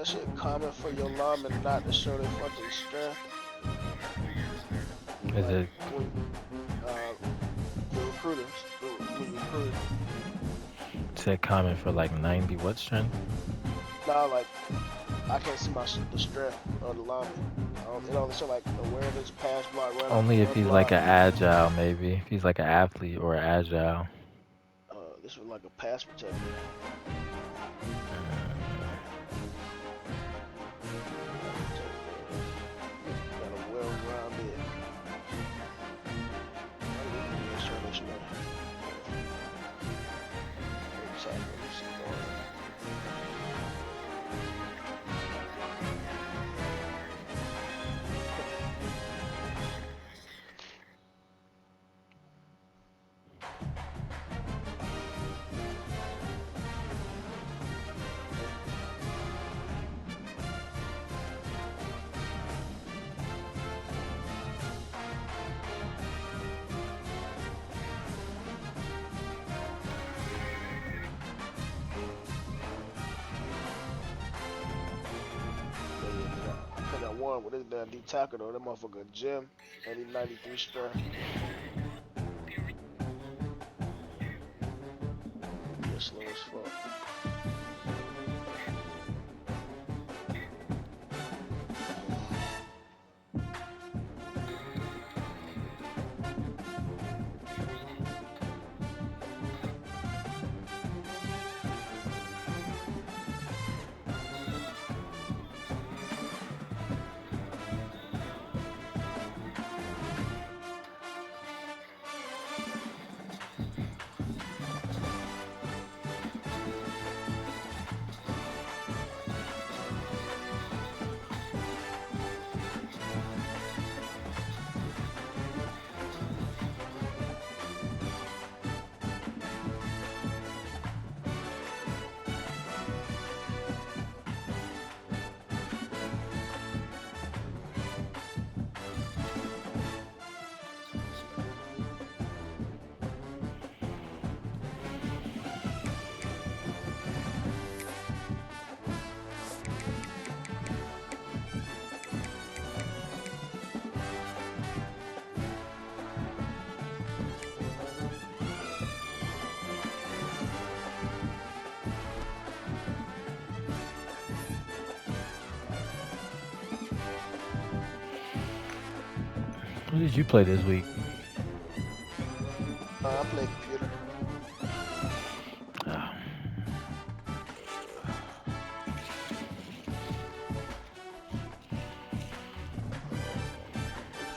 that shit common for your linemen not to show their fucking strength? Is Like it? when the recruiters, when you recruit. Said common for like 90 what strength? Nah, like I can't see the strength of the lineman. It only show like awareness, pass block, Only if run he's like block. an agile, maybe. If he's like an athlete or agile. This was like a pass protector. Pass protector. Got a well-rounded. I got one with this damn D tackle though. That motherfucker Jim, and he 93 strength. Yeah, slow as fuck. What did you play this week? I play computer. Oh.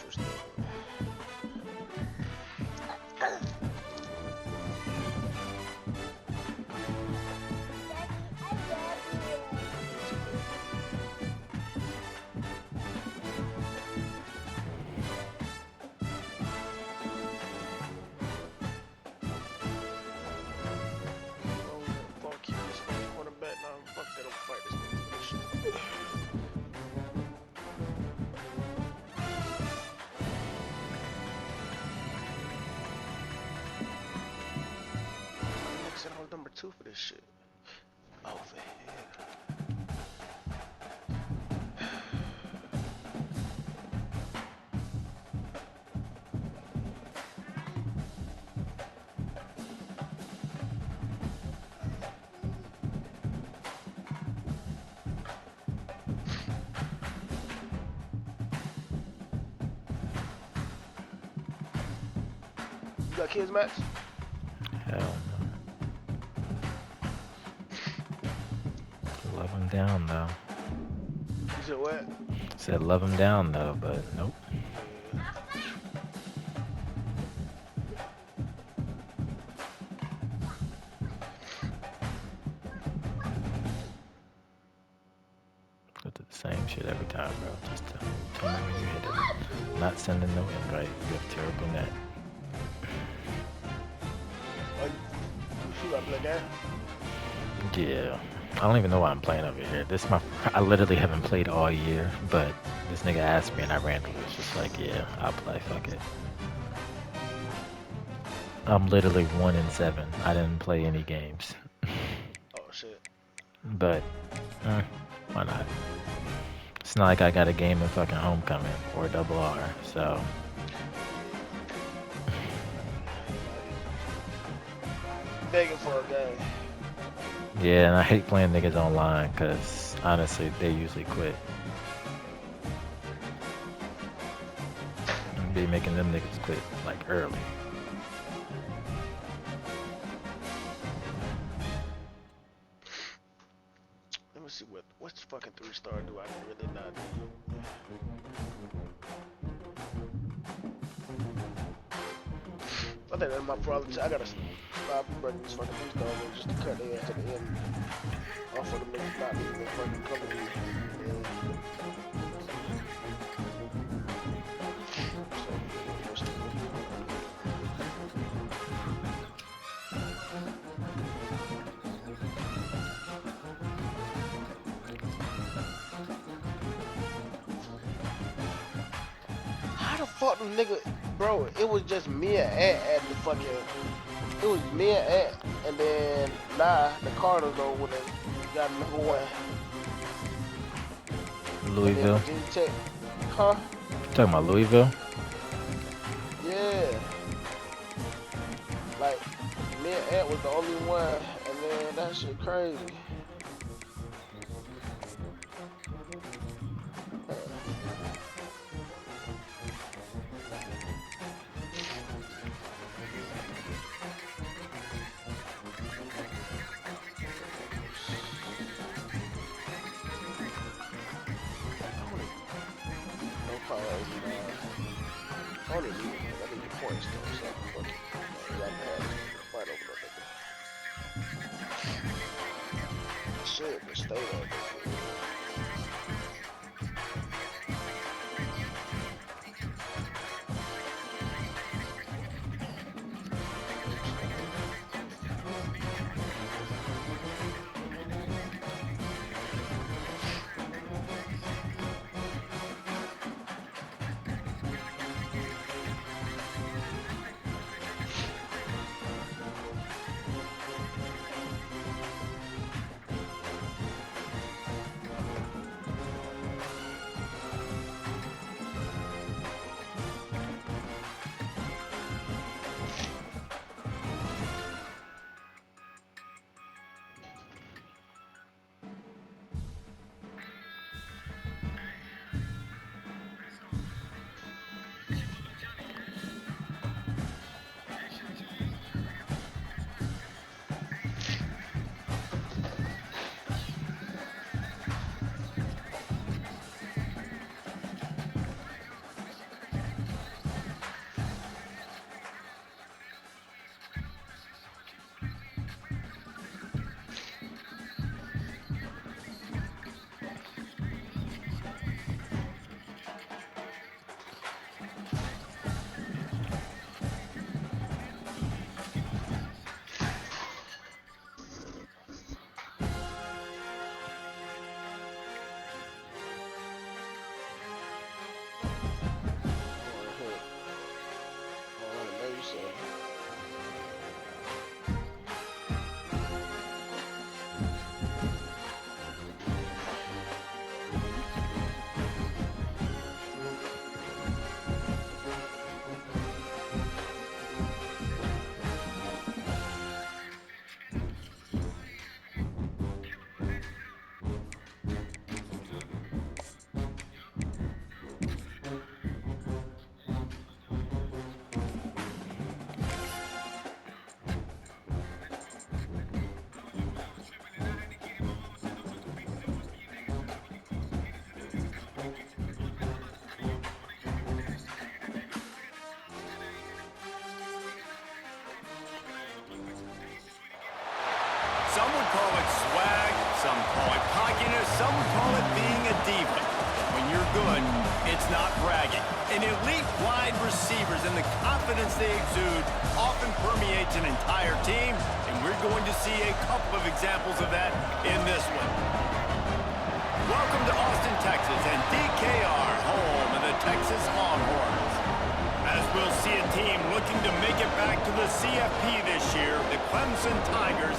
Interesting. Fuck you, this nigga quarterback. Nah, fuck that. Don't fight this nigga for this shit. Nigga said I was number 2 for this shit. Over here. You got kids, Max? Hell no. 11 down though. You said what? Said love him down though, but nope. Yeah. Go to the same shit every time, bro. Just tell me when you hit it. Not sending no invite. You have terrible net. Oh, you got play game? Yeah. I don't even know why I'm playing over here. I literally haven't played all year, but this nigga asked me and I randomly was just like, yeah, I'll play, fuck it. I'm literally 1-7. I didn't play any games. Oh shit. But Why not? It's not like I got a game of fucking Homecoming or Double R, so Begging for a game. yeah. And I hate playing niggas online because honestly, they usually quit. And be making them niggas quit like early. Let me see what's fucking 3-star do I really not do. I think that's my problem. I gotta stop breaking this fucking 3-star just to cut their ass to the end. Off of the niggas not even fucking coming to me. How the fuck the nigga, bro? It was just me and Ant at the fucking. It was me and Ant, and then the Cardinals though when they got number one. Louisville. And then Virginia Tech, huh? Talking about Louisville? Yeah. Like me and Ant was the only one, and then that shit crazy. I need the points though, so fuck it. I'd rather have a fight over that nigga. Shit, but stay there. Some would call it swag, some call it cockiness, some would call it being a diva. But when you're good, it's not bragging. And elite wide receivers and the confidence they exude often permeates an entire team, and we're going to see a couple of examples of that in this one. Welcome to Austin, Texas, and DKR, home of the Texas Longhorns. As we'll see a team looking to make it back to the CFP this year, the Clemson Tigers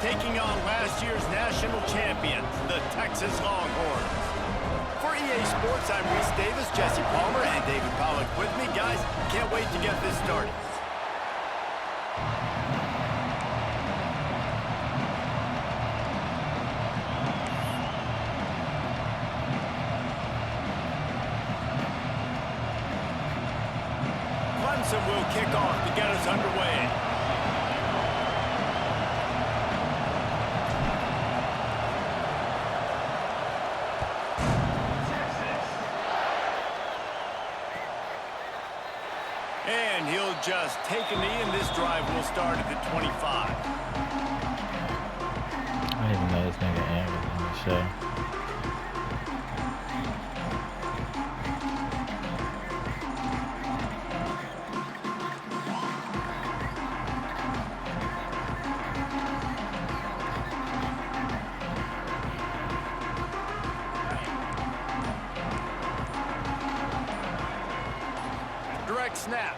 taking on last year's national champions, the Texas Longhorns. For EA Sports, I'm Reese Davis, Jesse Palmer, and David Pollack with me. Guys, can't wait to get this started. Clemson will kick off to get us underway. And he'll just take a knee, and this drive will start at the 25. I didn't even know this nigga Ant was in the show. Direct snap.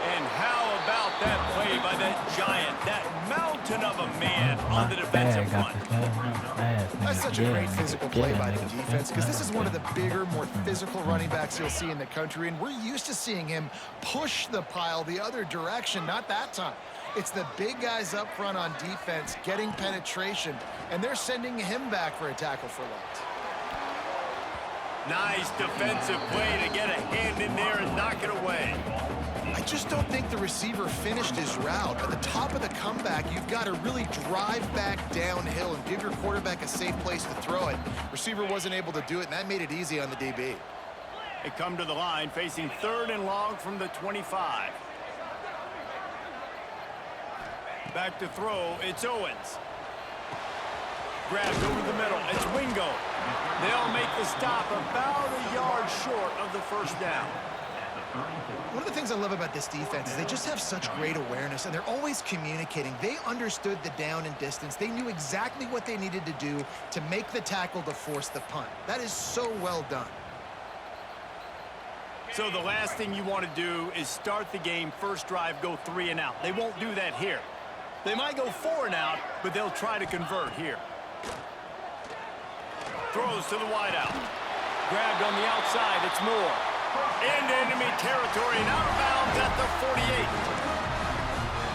And how about that play by that giant, that mountain of a man on the defensive front? That's such a great physical play by the defense, because this is one of the bigger, more physical running backs you'll see in the country, and we're used to seeing him push the pile the other direction. Not that time. It's the big guys up front on defense getting penetration, and they're sending him back for a tackle for loss. Nice defensive play to get a hand in there and knock it away. I just don't think the receiver finished his route. At the top of the comeback, you've got to really drive back downhill and give your quarterback a safe place to throw it. Receiver wasn't able to do it, and that made it easy on the DB. They come to the line facing 3rd and long from the 25. Back to throw, it's Owens. Grabbed over the middle, it's Wingo. They'll make the stop about a yard short of the first down. One of the things I love about this defense is they just have such great awareness, and they're always communicating. They understood the down and distance. They knew exactly what they needed to do to make the tackle to force the punt. That is so well done. So the last thing you want to do is start the game, first drive, go 3 and out. They won't do that here. They might go 4 and out, but they'll try to convert here. Throws to the wideout. Grabbed on the outside, it's Moore. Into enemy territory and out of bounds at the 48.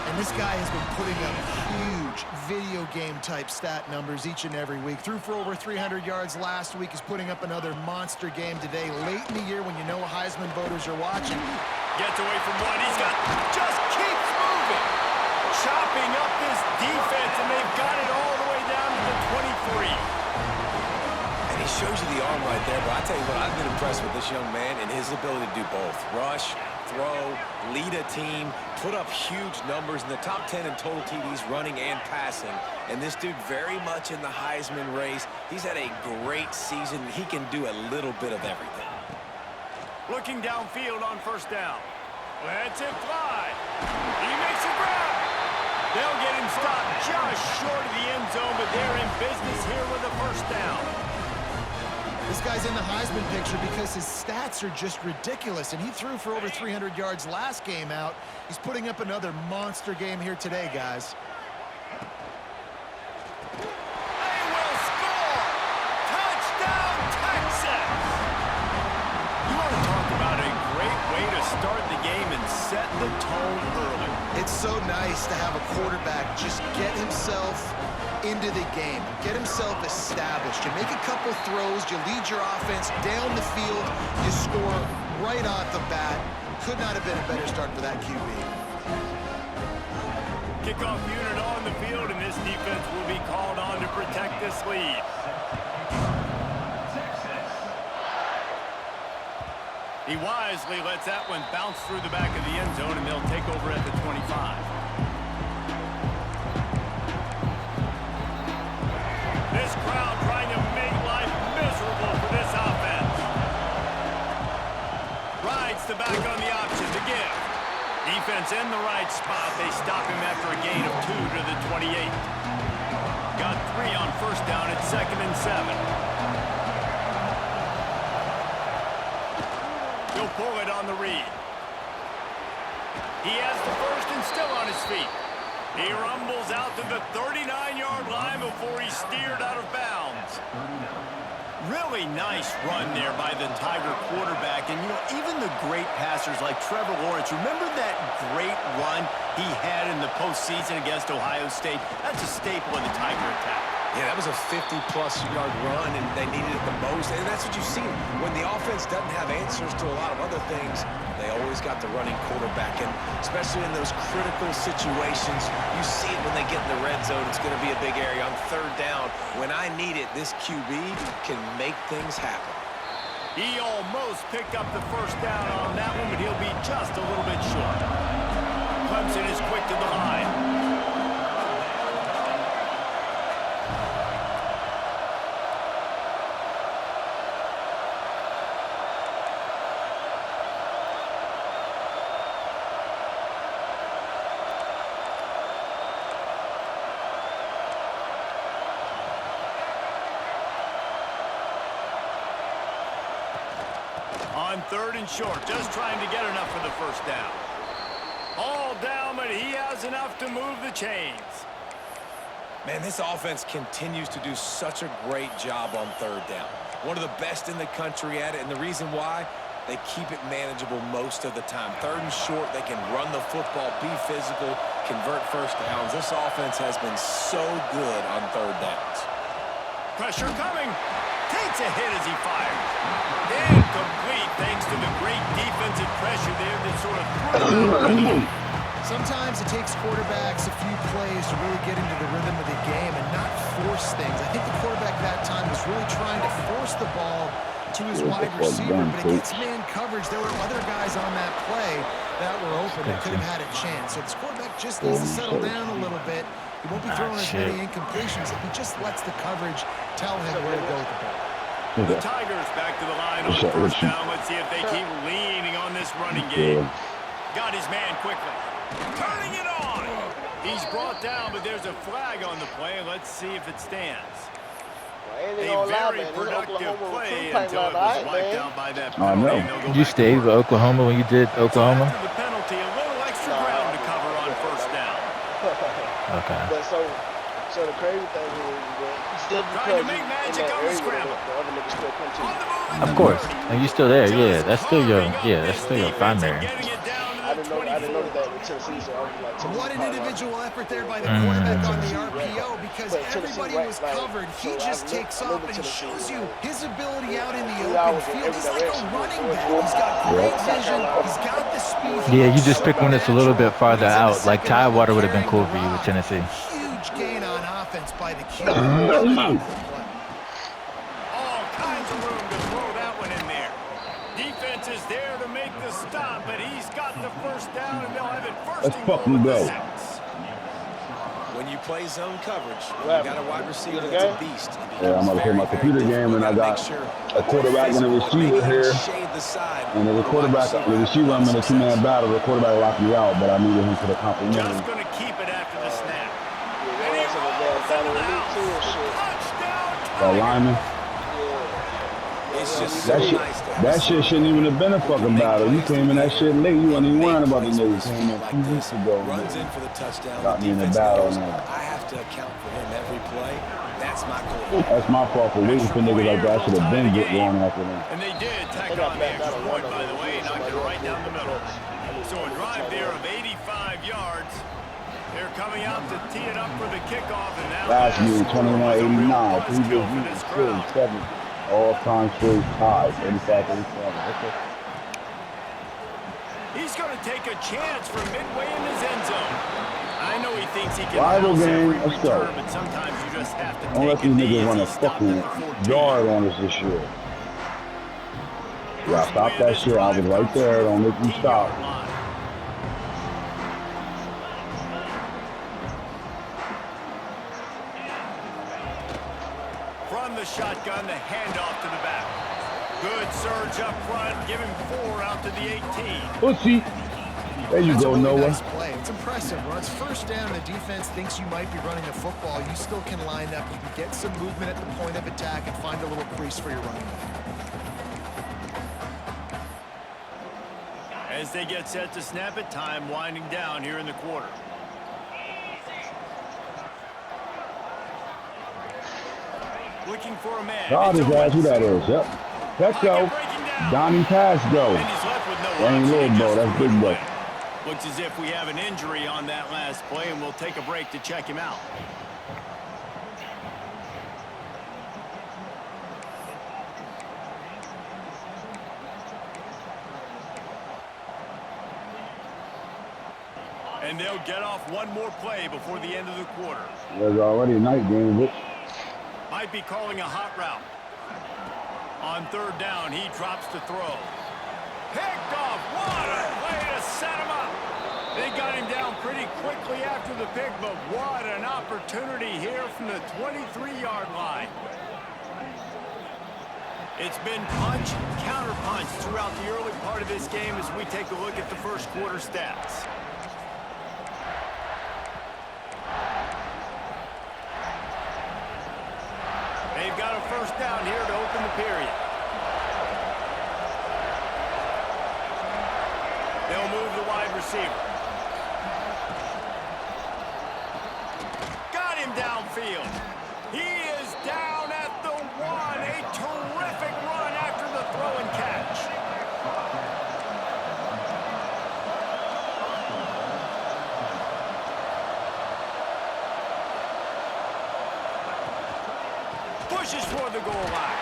And this guy has been putting up huge video game type stat numbers each and every week. Threw for over 300 yards last week. He's putting up another monster game today, late in the year when you know Heisman voters are watching. Gets away from one. He's got, just keeps moving. Chopping up this defense, and they've got it all the way down to the 23. And he shows you the arm right there, but I tell you what, I've been impressed with this young man and his ability to do both. Rush, throw, lead a team, put up huge numbers in the top 10 in total TDs running and passing. And this dude very much in the Heisman race. He's had a great season. He can do a little bit of everything. Looking downfield on first down. Lets it fly. He makes a grab. They'll get him stopped just short of the end zone, but they're in business here with a first down. This guy's in the Heisman picture because his stats are just ridiculous, and he threw for over 300 yards last game out. He's putting up another monster game here today, guys. They will score! Touchdown, Texas! You want to talk about a great way to start the game and set the tone early. It's so nice to have a quarterback just get himself into the game, get himself established. You make a couple throws, you lead your offense down the field, you score right off the bat. Could not have been a better start for that QB. Kickoff unit on the field, and this defense will be called on to protect this lead. He wisely lets that one bounce through the back of the end zone, and they'll take over at the 25. This crowd trying to make life miserable for this offense. Rides the back on the option to give. Defense in the right spot. They stop him after a gain of 2 to the 28. Got 3 on first down at 2nd and 7. He'll pull it on the read. He has the first and still on his feet. He rumbles out to the 39-yard line before he's steered out of bounds. Really nice run there by the Tiger quarterback. And, you know, even the great passers like Trevor Lawrence, remember that great run he had in the postseason against Ohio State? That's a staple of the Tiger attack. Yeah, that was a 50-plus-yard run, and they needed it the most. And that's what you see. When the offense doesn't have answers to a lot of other things, they always got the running quarterback. And especially in those critical situations, you see it when they get in the red zone. It's going to be a big area on third down. When I need it, this QB can make things happen. He almost picked up the first down on that one, but he'll be just a little bit short. Clemson is quick to the line. On third and short, just trying to get enough for the first down. All down, but he has enough to move the chains. Man, this offense continues to do such a great job on third down. One of the best in the country at it, and the reason why, they keep it manageable most of the time. Third and short, they can run the football, be physical, convert first downs. This offense has been so good on third downs. Pressure coming. Takes a hit as he fires. Incomplete thanks to the great defensive pressure there that sort of threw him out. Sometimes it takes quarterbacks a few plays to really get into the rhythm of the game and not force things. I think the quarterback that time was really trying to force the ball to his wide receiver, but against man coverage, there were other guys on that play that were open that could have had a chance. So this quarterback just needs to settle down a little bit. He won't be throwing as many incompletions if he just lets the coverage tell him where to go with the ball. The Tigers back to the line on first down. Let's see if they keep leaning on this running game. Got his man quickly. Turning it on. He's brought down, but there's a flag on the play. Let's see if it stands. A very productive play until it was wiped out by that penalty. You stayed with Oklahoma when you did Oklahoma? So after the penalty, a little extra ground to cover on first down. Okay. But so the crazy thing is still because you in that area, the other niggas still come to you. Of course. And you still there, yeah. That's still your primary. I didn't know that in Tennessee, so I was like, Tennessee. What an individual effort there by the quarterback on the RPO, because everybody was covered. He just takes off and shows you his ability out in the open field. He's like a running back. He's got great vision. He's got the speed. Yeah, you just pick one that's a little bit farther out. Like Tidewater would have been cool for you with Tennessee. Huge gain on offense by the QB. All kinds of room to throw that one in there. Defense is there to make the stop, but he's got the first down, and they'll have it first and goal with the 6. When you play zone coverage, you got a wide receiver that's a beast. Yeah, I'm going to play my computer game, and I got a quarterback and a receiver here. And there's a quarterback, the receiver, I'm in a two-man battle. The quarterback locked me out, but I needed him for the complimentary. Just going to keep it after the snap. The lineman. That shit shouldn't even have been a fucking battle. You came in that shit late. You wasn't even worrying about the niggas. Came in 2 weeks ago. Runs in for the touchdown. Got me in the battle now. I have to account for him every play. That's my goal. That's my fault for waiting for niggas like that. I should have been going after them. And they did tack on the extra point, by the way, knocked it right down the middle. So a drive there of 85 yards. They're coming out to tee it up for the kickoff, and now last year, 21-89. Previous year, 7. All-time series ties, 85-87. Okay. He's going to take a chance from midway in his end zone. I know he thinks he can rival game, every let's go. return, but sometimes you just have to Don't let take these it niggas easy. run a Stop fucking at the 14. yard on us this year. Yeah, stop that shit. I was right there. Don't make me stop. From the shotgun, the handoff to the back. Good surge up front, give him 4 out to the 18. Pussy. There you go, Noah. Nice play. It's impressive. When it's first down, the defense thinks you might be running the football. You still can line up. You can get some movement at the point of attack and find a little crease for your running back. As they get set to snap it, time winding down here in the quarter. looking for a man. God It's is ass, who Owens. that is. Yep. Let's go. Breaking down. Donnie Pass go. And he's left with no That ain't option. little He bro, just that's threw it big bro. away. Looks as if we have an injury on that last play, and we'll take a break to check him out. And they'll get off one more play before the end of the quarter. There's already a night game, but Might be calling a hot route. On third down, he drops to throw. Picked off. What a way to set him up. They got him down pretty quickly after the pick, but what an opportunity here from the 23-yard line. It's been punch, counter-punch throughout the early part of this game as we take a look at the first quarter stats. They've got a first down here to open the period. They'll move the wide receiver. Got him downfield. He is down at the 1. A terrific run after the throw and catch. Pushes for the goal line.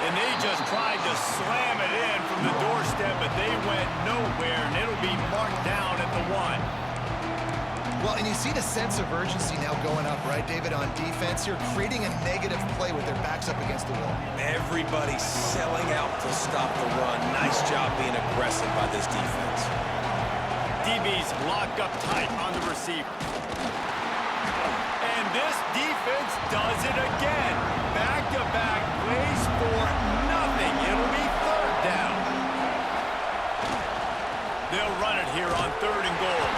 And they just tried to slam it in from the doorstep, but they went nowhere, and it'll be marked down at the 1. Well, and you see the sense of urgency now going up, right, David, on defense here, creating a negative play with their backs up against the wall. Everybody's selling out to stop the run. Nice job being aggressive by this defense. DB's locked up tight on the receiver. And this defense does it again. Back-to-back plays for nothing. It'll be third down. They'll run it here on third and goal.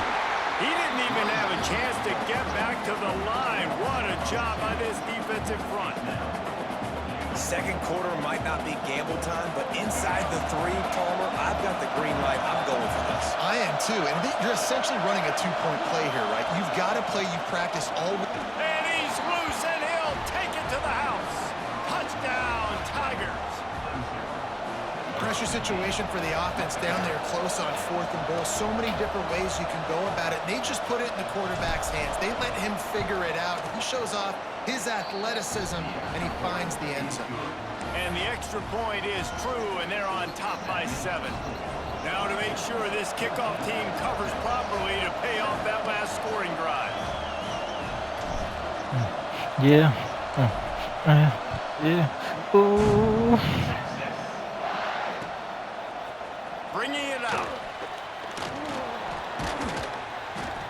He didn't even have a chance to get back to the line. What a job by this defensive front. Second quarter might not be gamble time, but inside the 3, Palmer, I've got the green light. I'm going for this. I am too, and you're essentially running a 2-point play here, right? You've got to play you've practiced all week. And he's loose, and he'll take it to the house. Touchdown, Tigers. Pressure situation for the offense down there close on 4th and goal. So many different ways you can go about it. They just put it in the quarterback's hands. They let him figure it out. He shows off his athleticism, and he finds the end zone. And the extra point is true, and they're on top by 7. Now to make sure this kickoff team covers properly to pay off that last scoring drive. Yeah. Yeah. Ooh. Bringing it out.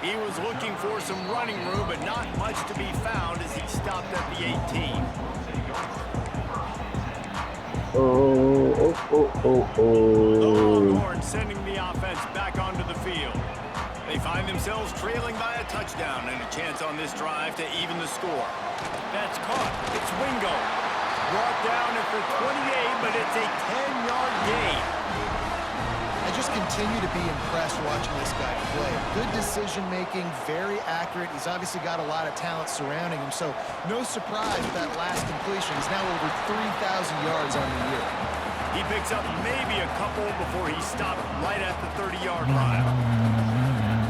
He was looking for some running room, but not much to be found as he stopped at the 18. The Longhorns sending the offense back onto the field. They find themselves trailing by a touchdown and a chance on this drive to even the score. That's caught. It's Wingo. Brought down at the 28, but it's a 10-yard gain. I just continue to be impressed watching this guy play. Good decision-making, very accurate. He's obviously got a lot of talent surrounding him, so no surprise with that last completion. He's now over 3,000 yards on the year. He picks up maybe a couple before he stopped right at the 30-yard line.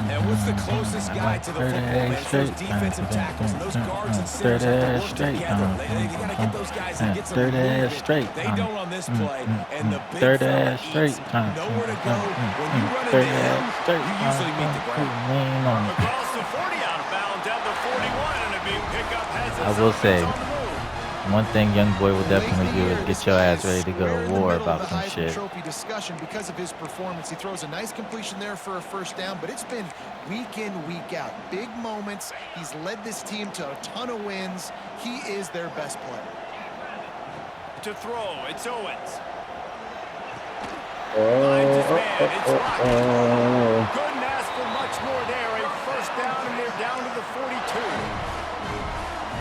And what's the closest guy to the football, man? It's those defensive tackles and those guards and centers have to work together. They got to get those guys and get some movement. They don't on this play, and the big fella eats nowhere to go. When you run into him, you usually meet the ground. Across the 40 out of bounds at the 41, and a big pickup has I will say, one thing young boy will definitely do is get your ass ready to go to war about some shit. Trophy discussion because of his performance. He throws a nice completion there for a first down, but it's been week in, week out. Big moments. He's led this team to a ton of wins. He is their best player. To throw, it's Owens. Finds his man, it's Lockett. Couldn't ask for much more there. A first down, and they're down to the 42.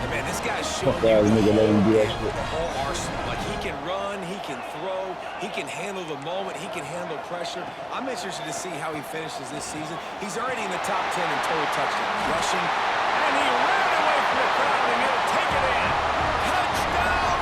And man, this guy's showing the whole arsenal. Like, he can run, he can throw, he can handle the moment, he can handle pressure. I'm interested to see how he finishes this season. He's already in the top 10 in total touchdowns, rushing. And he ran away from the crowd, and he'll take it in. Touchdown,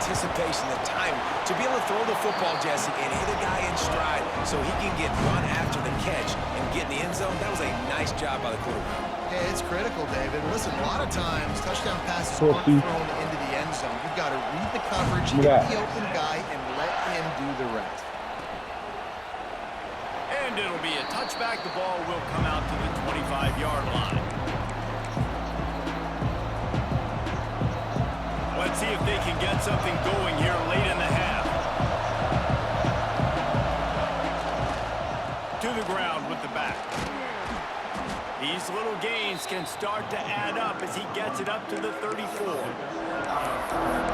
anticipation, the time to be able to throw the football, Jesse, and hit a guy in stride so he can get run after the catch and get in the end zone. That was a nice job by the quarterback. Yeah, it's critical, David. Listen, a lot of times touchdown passes aren't thrown into the end zone. You've got to read the coverage, hit the open guy, and let him do the rest. And it'll be a touchback. The ball will come out to the 25-yard line. Let's see if they can get something going here late in the half. To the ground with the back. These little gains can start to add up as he gets it up to the 34.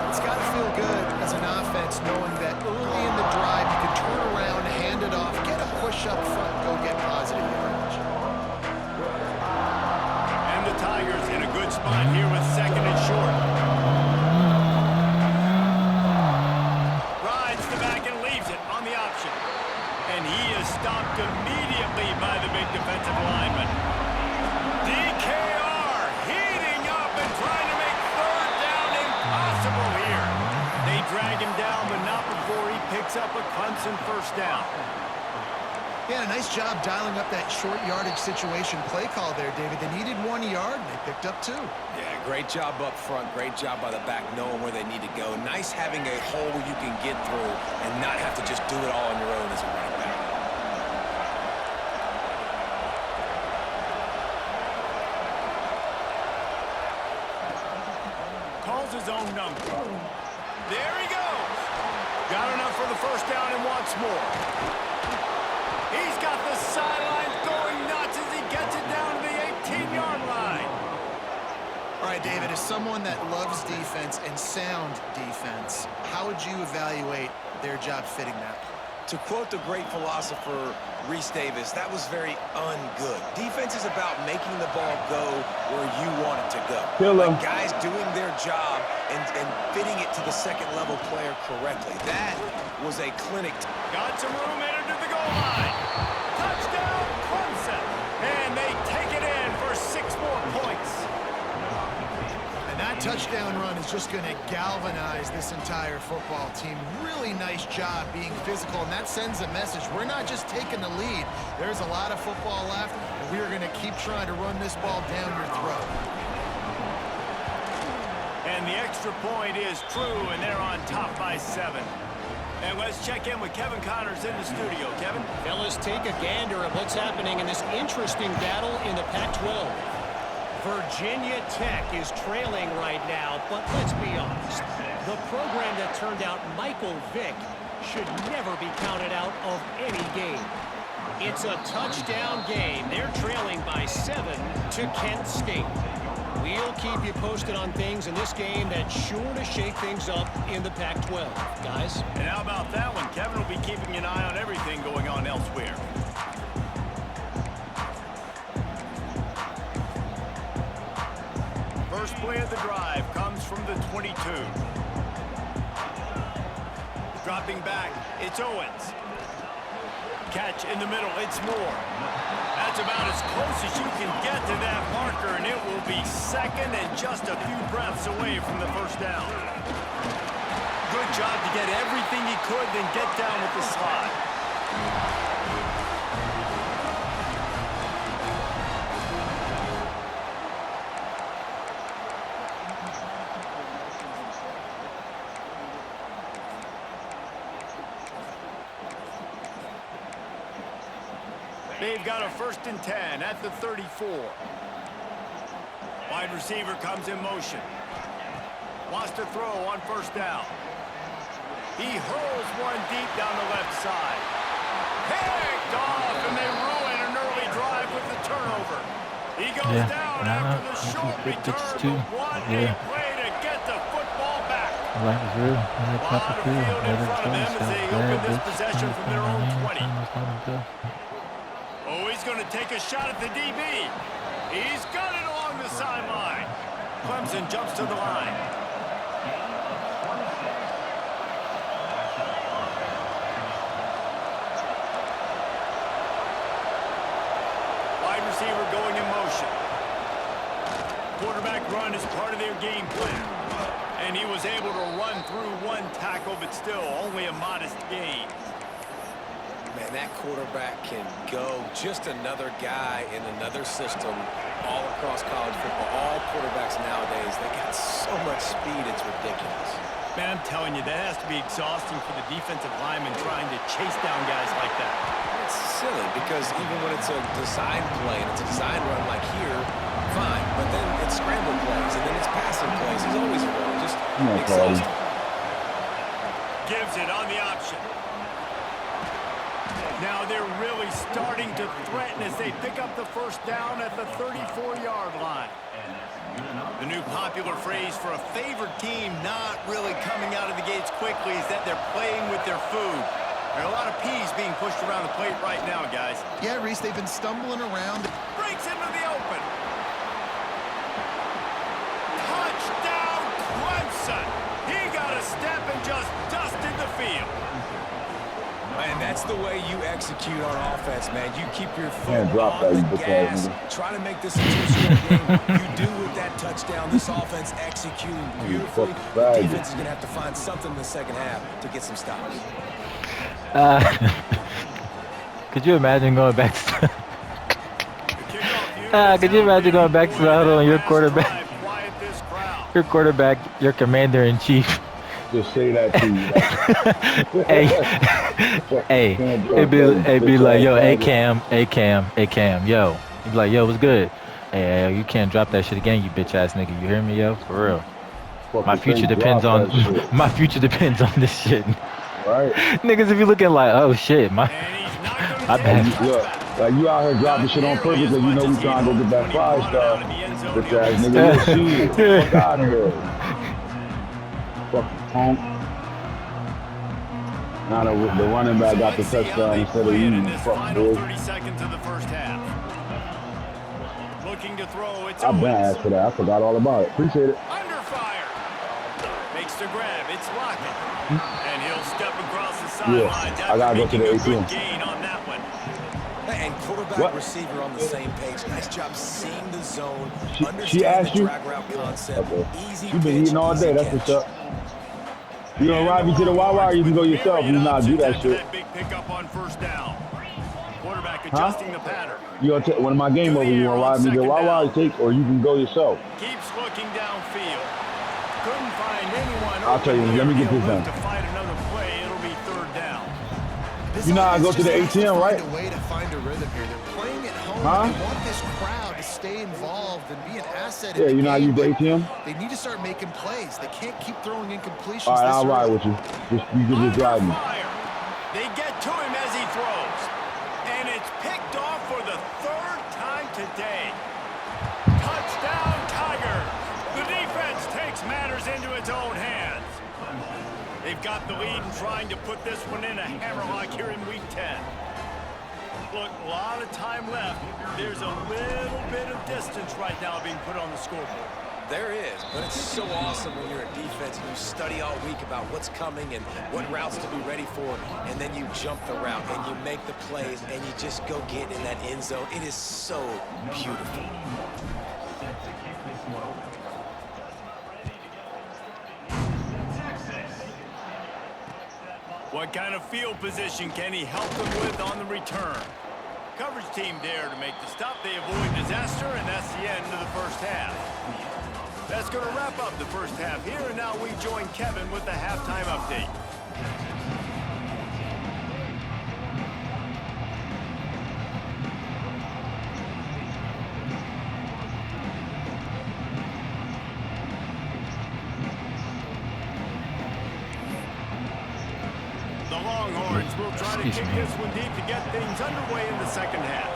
It's got to feel good as an offense knowing that early in the drive you can turn around, hand it off, get a push up front, go get positive yardage. And the Tigers in a good spot here with second and short. Rides the back and leaves it on the option. And he is stopped immediately by the big defensive lineman. DKR heating up and trying to make third down impossible here. They drag him down, but not before he picks up a Clemson first down. Yeah, nice job dialing up that short yardage situation play call there, David. They needed 1 yard, and they picked up 2. Yeah, great job up front. Great job by the back knowing where they need to go. Nice having a hole you can get through and not have to just do it all on your own as a running back. Calls his own number. There he goes. Got enough for the first down and wants more. He's got the sidelines going nuts as he gets it down to the 18-yard line. All right, David, as someone that loves defense and sound defense, how would you evaluate their job fitting that? To quote the great philosopher Reese Davis, that was very ungood. Defense is about making the ball go where you want it to go. Like guys doing their job and fitting it to the second-level player correctly. That was a clinic. Got some room entered to the goal line. Touchdown, Clemson. And they take it in for 6 more points. And that touchdown run is just going to galvanize this entire football team. Really nice job being physical, and that sends a message. We're not just taking the lead. There's a lot of football left, and we are going to keep trying to run this ball down your throat. And the extra point is true, and they're on top by 7. And let's check in with Kevin Connors in the studio. Kevin? Fellas, take a gander at what's happening in this interesting battle in the Pac-12. Virginia Tech is trailing right now, but let's be honest. The program that turned out Michael Vick should never be counted out of any game. It's a touchdown game. They're trailing by 7 to Kent State. We'll keep you posted on things in this game that's sure to shake things up in the Pac-12, guys. And how about that one? Kevin will be keeping an eye on everything going on elsewhere. First play of the drive comes from the 22. Dropping back, it's Owens. Catch in the middle, it's Moore. That's about as close as you can get to that marker, and it will be second and just a few breaths away from the first down. Good job to get everything he could, then get down with the slide. They've got a 1st and 10 at the 34. Wide receiver comes in motion. Wants to throw on first down. He hurls one deep down the left side. Picked off, and they ruin an early drive with the turnover. He goes down after the short return, but one big play to get the football back. A lot of field in front of them as they open this possession from their own 20. Oh, he's going to take a shot at the DB. He's got it along the sideline. Clemson jumps to the line. Wide receiver going in motion. Quarterback run is part of their game plan. And he was able to run through one tackle, but still only a modest gain. Man, that quarterback can go. Just another guy in another system all across college football. All quarterbacks nowadays, they got so much speed, it's ridiculous. Man, I'm telling you, that has to be exhausting for the defensive lineman trying to chase down guys like that. It's silly because even when it's a design play and it's a design run like here, fine. But then it's scramble plays and then it's passing plays. He's always a runner, just exhausting. Gives it on the option. Now they're really starting to threaten as they pick up the first down at the 34-yard line. The new popular phrase for a favored team not really coming out of the gates quickly is that they're playing with their food. There are a lot of peas being pushed around the plate right now, guys. Yeah, Reese, they've been stumbling around. Breaks into the open. Touchdown, Clemson. He got a step and just dusted the field. And that's the way you execute on offense, man. You keep your foot on the gas. Try to make this a two-score game. You do with that touchdown. This offense executing beautifully. The defense is going to have to find something in the second half to get some stops. Could you imagine going back to could you imagine going back to the huddle and your quarterback, your commander-in-chief? Just say that to you. Hey, it'd be like, yo, hey Cam, yo. He'd be like, yo, what's good? Hey, you can't drop that shit again, you bitch ass nigga. You hear me, yo? For real. My future depends on this shit. Right. Niggas, if you looking like, oh shit, my bad. Look, like you out here dropping shit on purpose because you know we trying to go get that 5-star. Bitch ass nigga, you see fuck out of here. Fucking punk. Now the running back got the touchdown instead of you. Fuck, boy. 30 seconds of the first half. Looking to throw. It's I've been asked for that. I forgot all about it. Appreciate it. Under fire. Makes the grab. It's Lockett. And he'll step across the sidelines. I gotta go to the ATM. Gain on that one. And quarterback receiver on the same page. Nice job seeing the zone. She asked you? Drag route concept. Okay. You've been eating all day. That's what's up. You gonna ride me to the Wawa or you can go yourself? You not do that shit. Big pickup on first down. Quarterback adjusting the pattern. You gonna take when my game over? You gonna ride me to the Wawa or you can go yourself? Keeps looking downfield. Couldn't find anyone. I'll tell you. Let me get this done. To fight another play, it'll be third down. You know I go to the ATM, right? A way to find a rhythm here. They're playing at home. They want this crowd to stay involved and be an asset. Yeah, you know I use the ATM. They need to start making plays. They can't keep throwing incompletions. All right, I'll ride with you. You can just ride me. They get to him as he throws, and it's picked off for the third time today. Touchdown, Tigers! The defense takes matters into its own hands. They've got the lead and trying to put this one in a hammerlock here in Week 10. Look, a lot of time left. There's a little bit of distance right now being put on the scoreboard. There is, but it's so awesome when you're a defense and you study all week about what's coming and what routes to be ready for, and then you jump the route and you make the plays and you just go get in that end zone. It is so beautiful. What kind of field position can he help them with on the return? Coverage team there to make the stop. They avoid disaster, and that's the end of the first half. That's going to wrap up the first half here, and now we join Kevin with the halftime update. The Longhorns will try to kick this one deep to get things underway in the second half.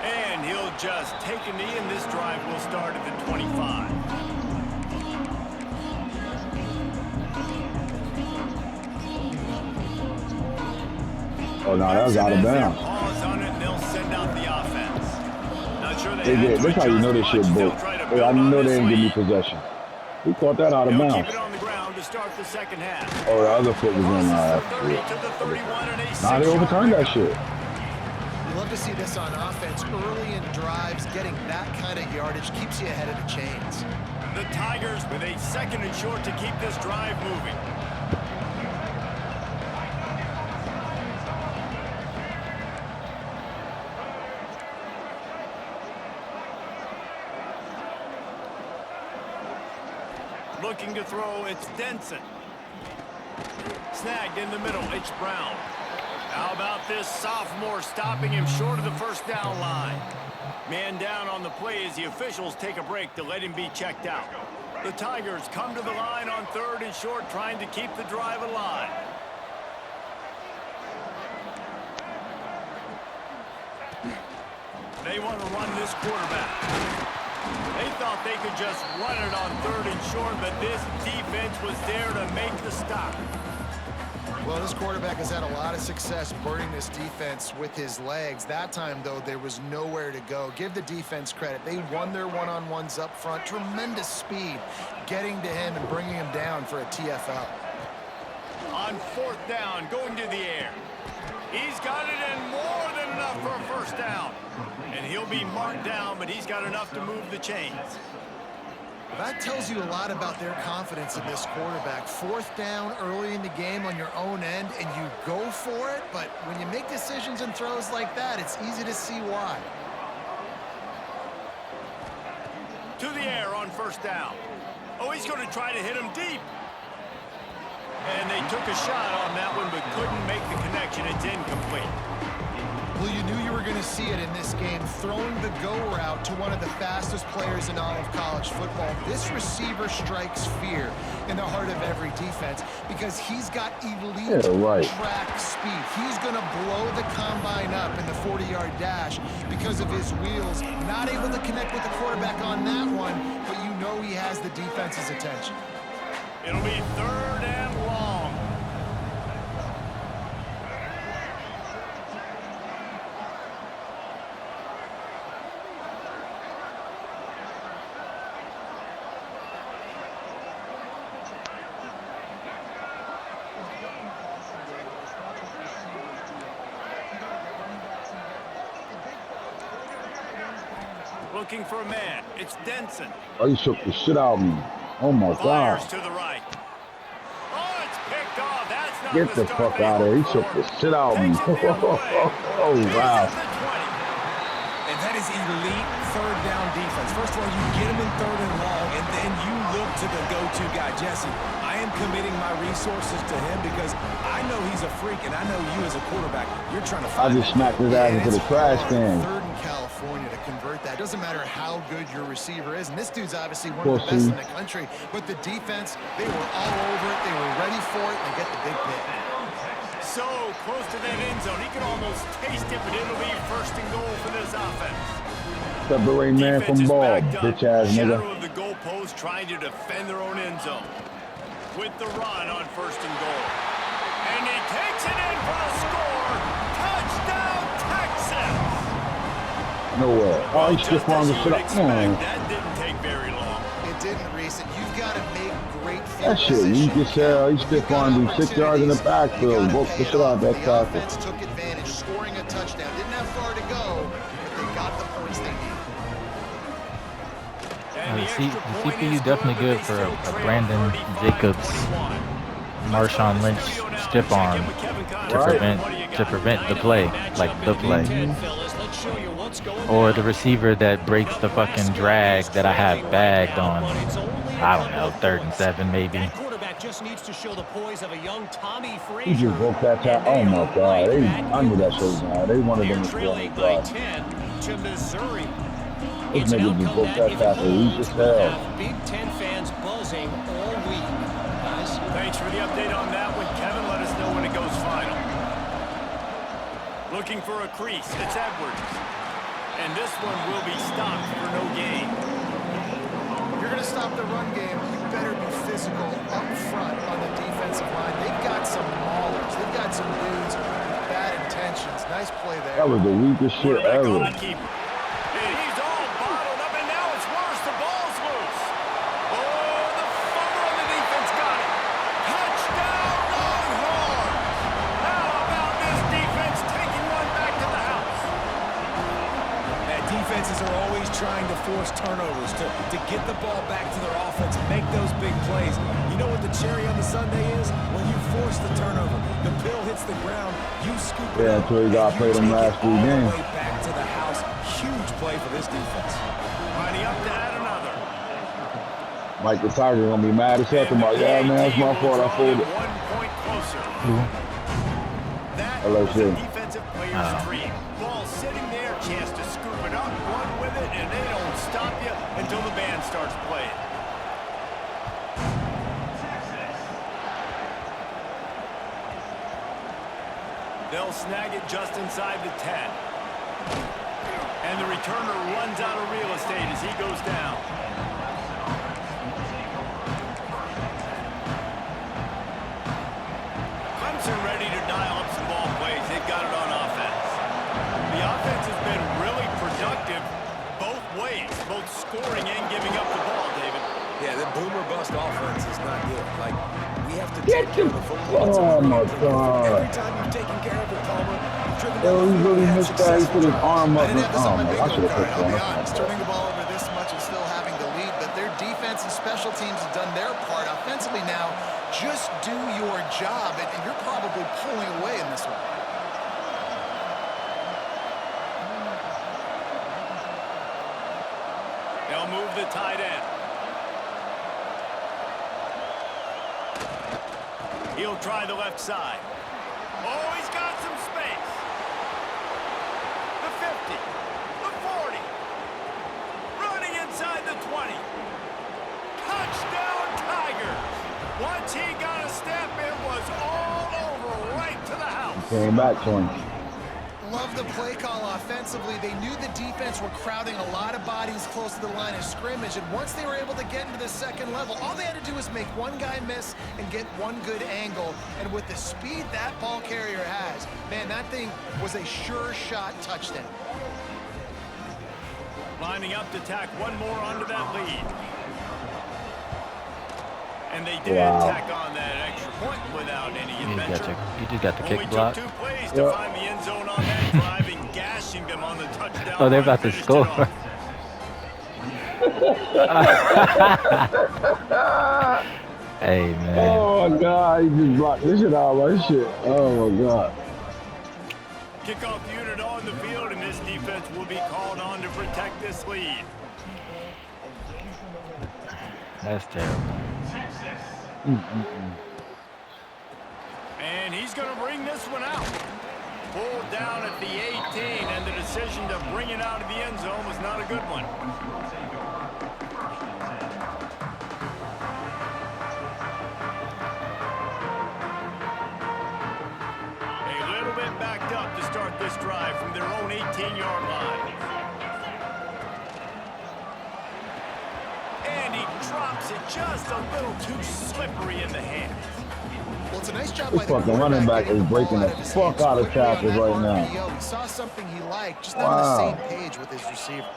And he'll just take a knee, and this drive will start at the 25. Oh, no, that was out of bounds. Pause on it, and they'll send out the offense. Not sure That's how you know this shit broke. I know they didn't give me possession. He caught that out of bounds. Keep it on the ground to start the second half. Oh, the other foot was in. Nah, they overturned that shit. Look, love to see this on offense. Early in drives, getting that kind of yardage keeps you ahead of the chains. The Tigers with a 2nd and short to keep this drive moving. Looking to throw, it's Denson. Snagged in the middle, it's Brown. How about this sophomore stopping him short of the first down line? Man down on the play as the officials take a break to let him be checked out. The Tigers come to the line on 3rd and short, trying to keep the drive alive. They want to run this quarterback. They thought they could just run it on 3rd and short, but this defense was there to make the stop. Well, this quarterback has had a lot of success burning this defense with his legs. That time, though, there was nowhere to go. Give the defense credit. They won their one-on-ones up front. Tremendous speed getting to him and bringing him down for a TFL. On 4th down, going to the air. He's got it and more than enough for a first down. And he'll be marked down, but he's got enough to move the chains. That tells you a lot about their confidence in this quarterback. 4th down early in the game on your own end, and you go for it, but when you make decisions and throws like that, it's easy to see why. To the air on 1st down. Oh, he's going to try to hit him deep. And they took a shot on that one, but couldn't make the connection. It's incomplete. Well, you knew you were going to see it in this game, throwing the go route to one of the fastest players in all of college football. This receiver strikes fear in the heart of every defense because he's got elite track speed. He's going to blow the combine up in the 40-yard dash because of his wheels. Not able to connect with the quarterback on that one, but you know he has the defense's attention. It'll be 3rd and long. Looking for a man. It's Denson. Oh, he shook the shit out of me. Oh my God. Fires to the right. Oh, it's picked off. That's not Get the fuck out of here. He shook the shit out of me. Oh, wow. And that is elite 3rd down defense. First of all, you get him in 3rd and long, and then you look to the go-to guy, Jesse. I am committing my resources to him because I know he's a freak, and I know you as a quarterback, you're trying to find I just smacked his ass into the trash can. 3rd in California to convert that. Doesn't matter how good your receiver is, and this dude's obviously one of the best in the country, but the defense, they were all over it. They were ready for it, and they get the big pick. So close to that end zone. He can almost taste it, but it'll be 1st and goal for this offense. Separate man from ball, bitch ass nigga. Shadow of the goalpost trying to defend their own end zone. With the run on 1st and goal. And he takes it in for a score. Touchdown, Texas! Nowhere. Oh, he stiff armed the shit up. That didn't take very long. It didn't, Reese. You've got to make great That shit, you can tell he stiff armed him 6 yards in the backfield. Broke the shit out of that tackle. Offense took advantage, scoring a touchdown. Didn't have far to go, but they got the points they needed. The CPU definitely good for a Brandon Jacobs, Marshawn Lynch stiff arm to prevent the play, like the play. Or the receiver that breaks the fucking drag that I have bagged on, I don't know, 3rd and 7 maybe. He just broke that tackle. Oh my God, I knew that shit was on. They wanted them to go on the drive. This nigga just broke that tackle. He just fell. Big Ten fans buzzing all week. Thanks for the update on that one, Kevin. Let us know when it goes final. Looking for a crease. It's Edwards. And this one will be stopped for no gain. If you're going to stop the run game, you better be physical up front on the defensive line. They've got some maulers. They've got some dudes with bad intentions. Nice play there. That was the weakest shit ever. He's all bottled up, and now it's worse. The ball's loose. Oh, the fumble on the defense got it. Touchdown, Longhorns. How about this defense taking one back to the house? defenses are always trying to force turnovers to get the ball back to their offense, make those big plays. You know what the cherry on the sundae is? When you force the turnover, the pill hits the ground, you scoop it up, until you got to play them last few games. All the way back to the house. Huge play for this defense. Lining up to add another. Mike the Tiger gonna be mad as hell. About, yeah, man, it's my fault. I fooled it. 1 point closer. That was a defensive player's dream. Ball sitting there, chance to scoop it up, run with it, and they don't stop you until the band starts playing. They'll snag it just inside the 10. And the returner runs out of real estate as he goes down. Clemson ready to dial up some ball plays. They've got it on offense. The offense has been really productive both ways, both scoring and giving up the ball, David. Yeah, the boomer bust offense is not good. Like, we have to take care of the football. Oh my God. Every time you've taken care of it, Palmer, you've driven Oh, he really missed that. He put his arm up. I I should have put I'll be that. honest, turning the ball over this much and still having the lead, but their defense and special teams have done their part. Offensively now, just do your job, and you're probably pulling away in this one. They'll move the tight end. He'll try the left side. Oh, he's got some space. The 50, the 40. Running inside the 20. Touchdown, Tigers. Once he got a step, it was all over right to the house. Came back to him. Love the play call offensively. They knew the defense were crowding a lot of bodies close to the line of scrimmage, and once they were able to get into the second level, all they had to do was make one guy miss and get one good angle. And with the speed that ball carrier has, man, that thing was a sure shot touchdown. Lining up to tack one more onto that lead. And they did tack on that extra point without any adventure. You just got the kick Only block. took 2 plays to find the end zone on that drive and gashing them on the touchdown. Oh, they're about to score. Hey, man. Oh my God, he just blocked this shit out of my shit. Oh my God. Kickoff unit on the field, and this defense will be called on to protect this lead. That's terrible. And he's going to bring this one out. Pulled down at the 18, and the decision to bring it out of the end zone was not a good one. A little bit backed up to start this drive from their own 18-yard line. And he drops it just a little too slippery in the hands. Well, it's a nice job This by the fucking running back is breaking the fuck out of tackles right now. He saw something he liked, just not on the same page with his receiver.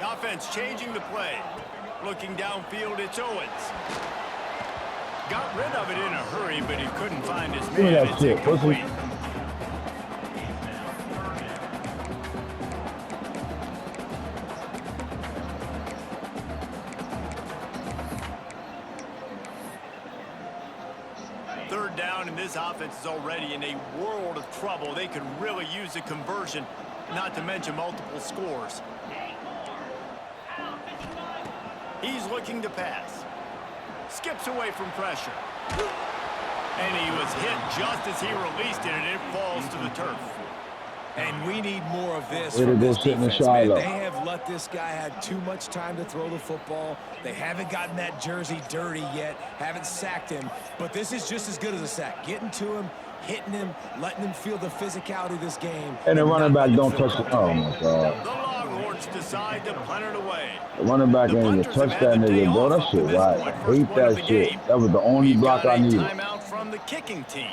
The offense changing the play. Looking downfield, it's Owens. Got rid of it in a hurry, but he couldn't find his Give me man. that It's shit, pussy. incomplete. Third down, and this offense is already in a world of trouble. They could really use a conversion, not to mention multiple scores. He's looking to pass. Skips away from pressure. And he was hit just as he released it, and it falls to the turf. And we need more of this Way to from go this sit in the defense, man. silo. They have let this guy have too much time to throw the football. They haven't gotten that jersey dirty yet, haven't sacked him. But this is just as good as a sack. Getting to him, hitting him, letting him feel the physicality of this game. And the running back don't touch the the. Oh my God. The Longhorns decide to punt it away. The running back ain't even touch that nigga, bro. That shit right. I hate that shit. That was the only block I needed. Timeout from the kicking team.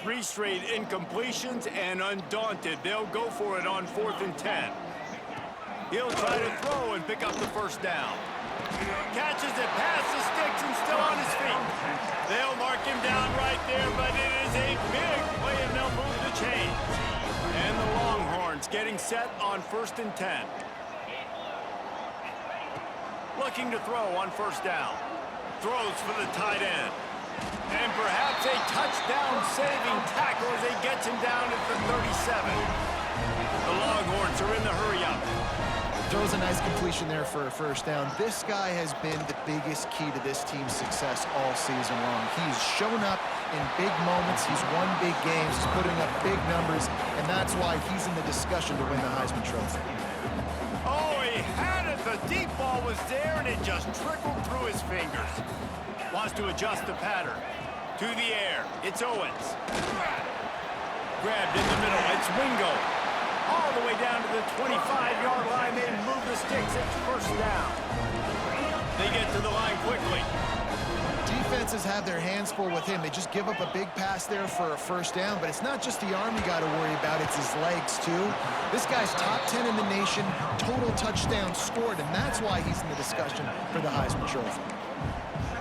Three straight incompletions, and undaunted, they'll go for it on 4th and 10. He'll try to throw and pick up the first down. Catches it past the sticks and still on his feet. They'll mark him down right there, but it is a big play and they'll move the chains. And the Longhorns getting set on 1st and 10. Looking to throw on first down. Throws for the tight end. And perhaps a touchdown-saving tackle as he gets him down at the 37. The Longhorns are in the hurry-up. Throws a nice completion there for a first down. This guy has been the biggest key to this team's success all season long. He's shown up in big moments. He's won big games. He's putting up big numbers, and that's why he's in the discussion to win the Heisman Trophy. Oh, he had it. The deep ball was there, and it just trickled through his fingers. Wants to adjust the pattern. To the air. It's Owens. Grabbed in the middle. It's Wingo. All the way down to the 25-yard line. They move the sticks. It's first down. They get to the line quickly. Defenses have their hands full with him. They just give up a big pass there for a first down, but it's not just the arm you got to worry about, it's his legs too. This guy's top 10 in the nation, total touchdowns scored, and that's why he's in the discussion for the Heisman Trophy.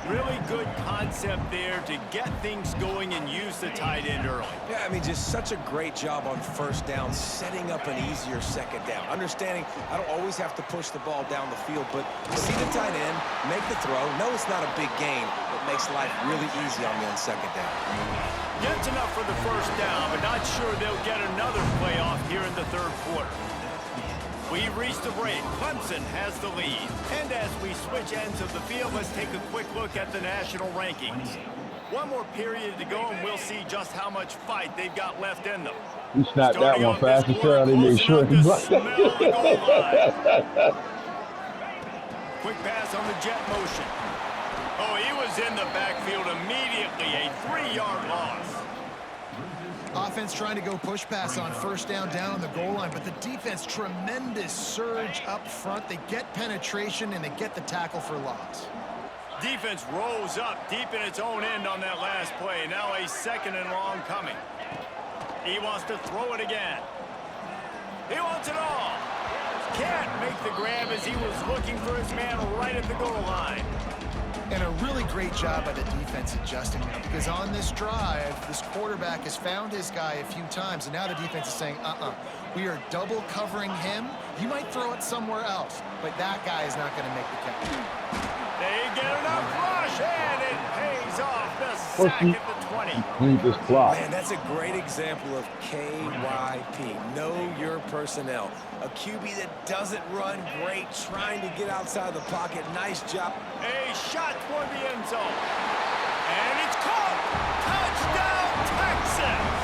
Really good concept there to get things going and use the tight end early. Yeah, I mean, just such a great job on first down, setting up an easier second down. Understanding I don't always have to push the ball down the field, but see the tight end, make the throw. No, it's not a big gain, but makes life really easy on me on second down. Gets enough for the first down, but not sure they'll get another playoff here in the third quarter. We've reached the break. Clemson has the lead. And as we switch ends of the field, let's take a quick look at the national rankings. One more period to go, and we'll see just how much fight they've got left in them. He snapped that one fast as hell. They made sure he blocked it. Quick pass on the jet motion. Oh, he was in the backfield immediately. A 3-yard loss. Offense trying to go push pass on first down on the goal line, but the defense, tremendous surge up front. They get penetration, and they get the tackle for loss. Defense rolls up deep in its own end on that last play. Now a 2nd and long coming. He wants to throw it again. He wants it all. Can't make the grab as he was looking for his man right at the goal line. And a really great job by the defense adjusting now, because on this drive, this quarterback has found his guy a few times, and now the defense is saying, we are double covering him. You might throw it somewhere else, but that guy is not going to make the catch. They get enough rush, and it pays off. The sack at the 20. He just blocked. Man, that's a great example of KYP. Know your personnel. A QB that doesn't run great, trying to get outside the pocket. Nice job. A shot toward the end zone. And it's caught. Touchdown, Texas.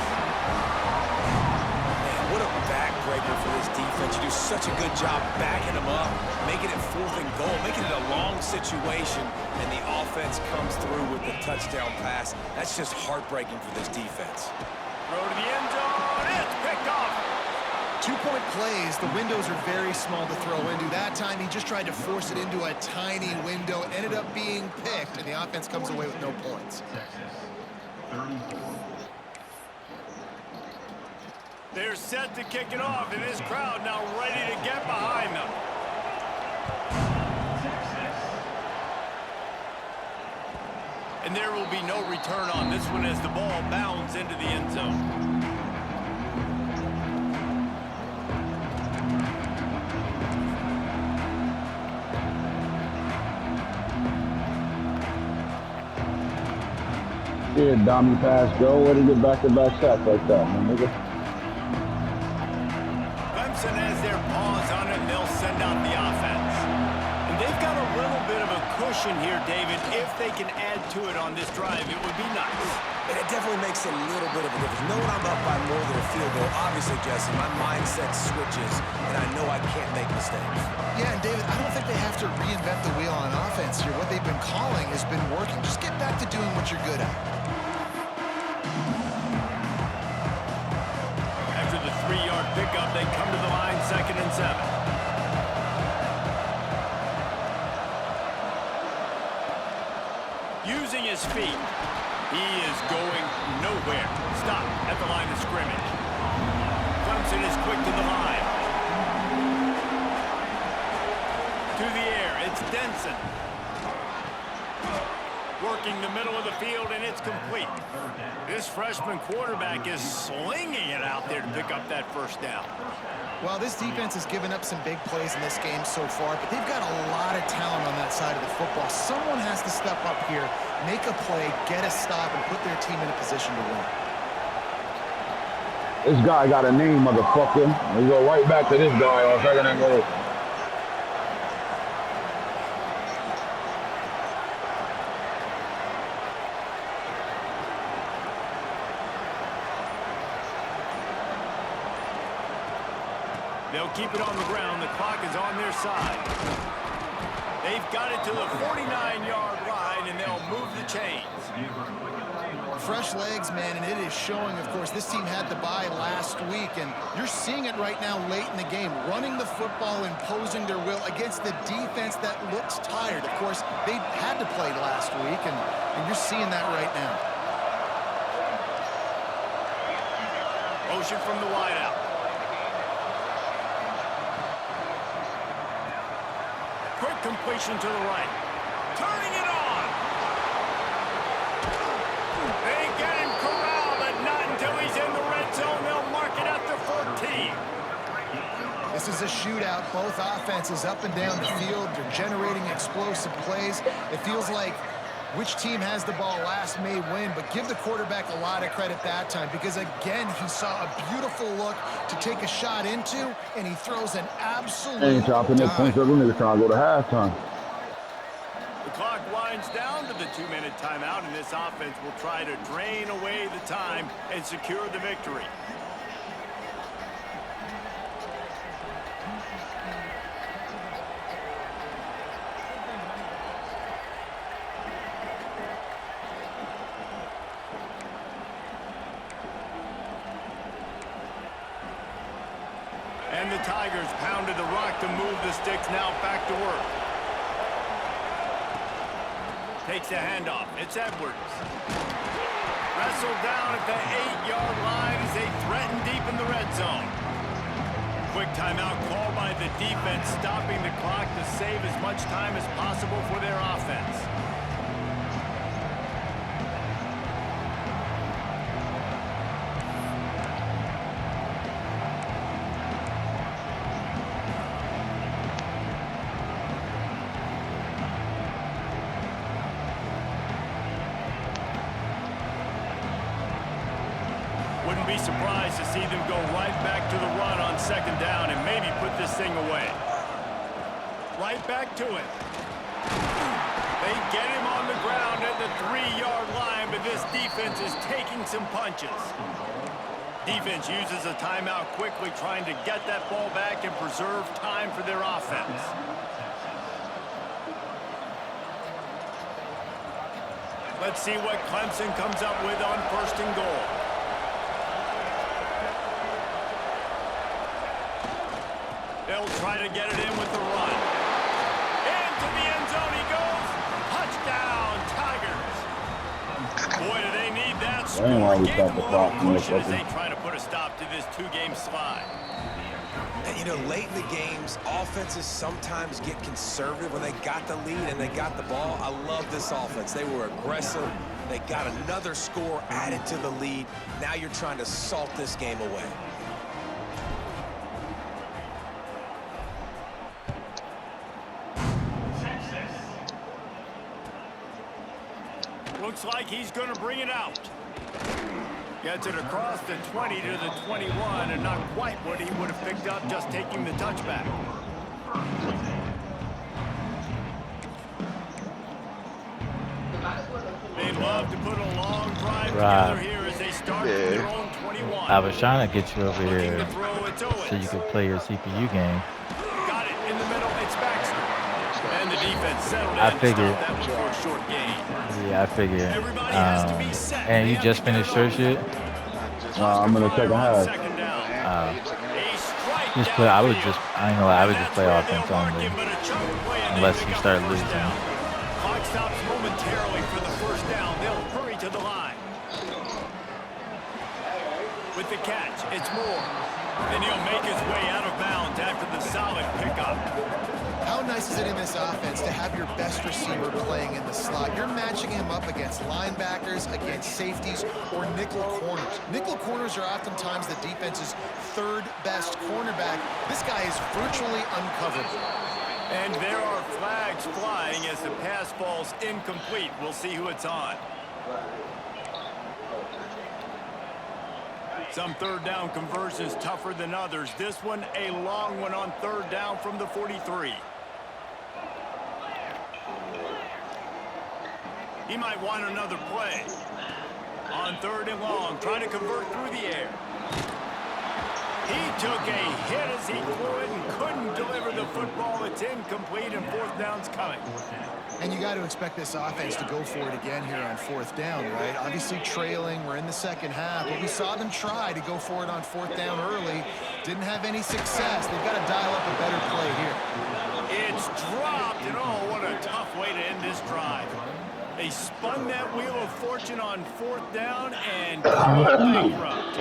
Man, what a backbreaker for this defense. You do such a good job backing them up, making it 4th and goal, making it a long situation, and the offense comes through with the touchdown pass. That's just heartbreaking for this defense. Throw to the end zone. It's picked off. 2-point plays, the windows are very small to throw into. That time, he just tried to force it into a tiny window, ended up being picked, and the offense comes away with no points. They're set to kick it off, and this crowd now ready to get behind them. And there will be no return on this one as the ball bounds into the end zone. Yeah, dummy pass, go. Where to get back-to-back sacks like that, man, nigga? Clemson has their paws on it, and they'll send out the offense. And they've got a little bit of a cushion here, David. If they can add to it on this drive, it would be nice. And it definitely makes a little bit of a difference. Knowing I'm up by more than a field goal, obviously, Jesse, my mindset switches, and I know I can't make mistakes. Yeah, and David, I don't think they have to reinvent the wheel on offense here. What they've been calling has been working. Just get back to doing what you're good at. After the 3-yard pickup, they come to the line, 2nd and 7. Using his feet, he is going nowhere. Stop at the line of scrimmage. Clemson is quick to the line. It's Denson. Working the middle of the field, and it's complete. This freshman quarterback is slinging it out there to pick up that first down. Well, this defense has given up some big plays in this game so far, but they've got a lot of talent on that side of the football. Someone has to step up here, make a play, get a stop, and put their team in a position to win. This guy got a name, motherfucker. We go right back to this guy on second and goal. They'll keep it on the ground. The clock is on their side. They've got it to the 49-yard line, and they'll move the chains. Fresh legs, man, and it is showing, of course. This team had the bye last week, and you're seeing it right now late in the game, running the football, imposing their will against the defense that looks tired. Of course, they had to play last week, and you're seeing that right now. Motion from the wideout. Quick completion to the right. Turning it on. They get him corralled, but not until he's in the red zone. They'll mark it at the 14. This is a shootout. Both offenses up and down the field. They're generating explosive plays. It feels like which team has the ball last may win, but give the quarterback a lot of credit that time because, again, he saw a beautiful look to take a shot into, and he throws an absolute Ain't chopping this point, so niggas trying to go to halftime. The clock winds down to the 2-minute timeout, and this offense will try to drain away the time and secure the victory. And the Tigers pounded the rock to move the sticks, now back to work. Takes a handoff. It's Edwards. Wrestled down at the 8-yard line as they threaten deep in the red zone. Quick timeout called by the defense, stopping the clock to save as much time as possible for their offense. Wouldn't be surprised to see them go right back to the run on second down and maybe put this thing away. Right back to it. They get him on the ground at the 3-yard line, but this defense is taking some punches. Defense uses a timeout quickly, trying to get that ball back and preserve time for their offense. Let's see what Clemson comes up with on first and goal. They'll try to get it in with the run. Into the end zone he goes. Touchdown, Tigers. Boy, do they need that score. Gave them a little cushion as they try to put a stop to this 2-game slide. And, you know, late in the games, offenses sometimes get conservative when they got the lead and they got the ball. I love this offense. They were aggressive. They got another score added to the lead. Now you're trying to salt this game away. Looks like he's going to bring it out. Gets it across the 20 to the 21, and not quite what he would have picked up just taking the touchback. They love to put a long drive together here as they start from their own 21. I was trying to get you over Looking here to throw, it's Owens. so you could play your CPU game. Got it in the middle, it's Baxter. And the defense settled in I and figured. stopped that one for a short gain. Yeah, I figured. Everybody has to be set. And They you have just to get finished it your over. shit? I'm in the second half. Second down. A strike Just down play. I would field. just. I ain't gonna lie. I would just That's play where offense they'll mark only, him, but a chunk play and they unless pick you up start the first losing. down. Clock stops momentarily for the first down. They'll hurry to the line. With the catch, it's Moore. And he'll make his way out of bounds after the solid pickup. How nice is it in this offense to have your best receiver playing in the slot? You're matching him up against linebackers, against safeties, or nickel corners. Nickel corners are oftentimes the defense's third best cornerback. This guy is virtually uncoverable. And there are flags flying as the pass falls incomplete. We'll see who it's on. Some third down conversions tougher than others. This one a long one on third down from the 43. He might want another play. On third and long, trying to convert through the air. He took a hit as he threw it and couldn't deliver the football. It's incomplete and fourth down's coming. And you got to expect this offense to go for it again here on fourth down, right? Obviously trailing, we're in the second half, but we saw them try to go for it on fourth down early. Didn't have any success. They've got to dial up a better play here. It's dropped, and oh, what a tough way to end this drive. They spun that wheel of fortune on fourth down and bankrupt.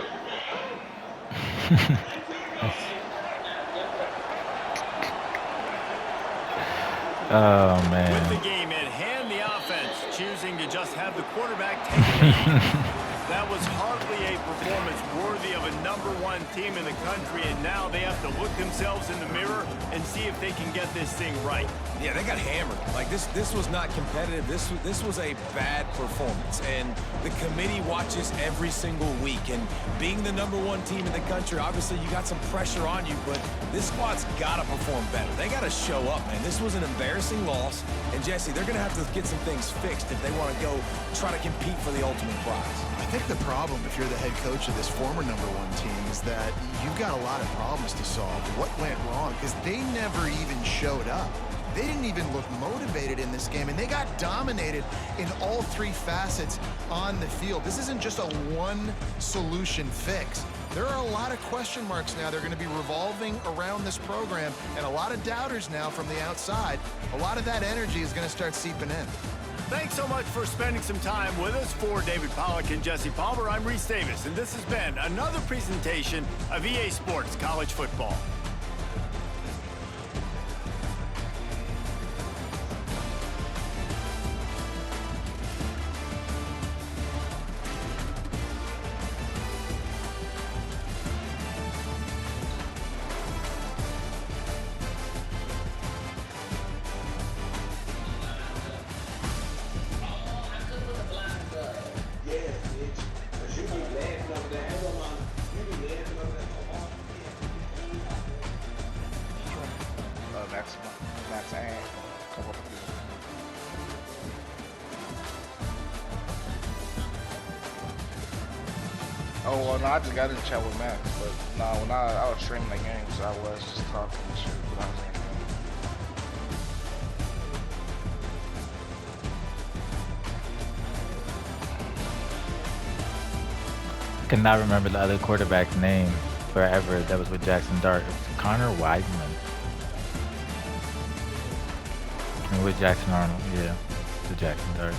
Oh, man. With the game at hand, the offense choosing to just have the quarterback take the lead. That was hardly a performance worthy of a #1 team in the country, and now they have to look themselves in the mirror and see if they can get this thing right. Yeah, they got hammered. Like, this was not competitive. This was a bad performance, and the committee watches every single week. And being the #1 team in the country, obviously you got some pressure on you, but this squad's got to perform better. They got to show up, man. This was an embarrassing loss, and Jesse, they're going to have to get some things fixed if they want to go try to compete for the ultimate prize. I think the problem, if you're the head coach of this former #1 team, is that you've got a lot of problems to solve. What went wrong? Because they never even showed up. They didn't even look motivated in this game, and they got dominated in all three facets on the field. This isn't just a one-solution fix. There are a lot of question marks now. They're going to be revolving around this program, and a lot of doubters now from the outside. A lot of that energy is going to start seeping in. Thanks so much for spending some time with us. For David Pollack and Jesse Palmer, I'm Reese Davis, and this has been another presentation of EA Sports College Football. Max and a couple of people. Oh, well, no, I just got in the chat with Max, but no, when I was streaming the game, so I was just talking and shit, but I was in the game. I cannot remember the other quarterback's name forever that was with Jackson Dart. It was Connor Weidman. And with Jackson Arnold, yeah, to Jackson Dart.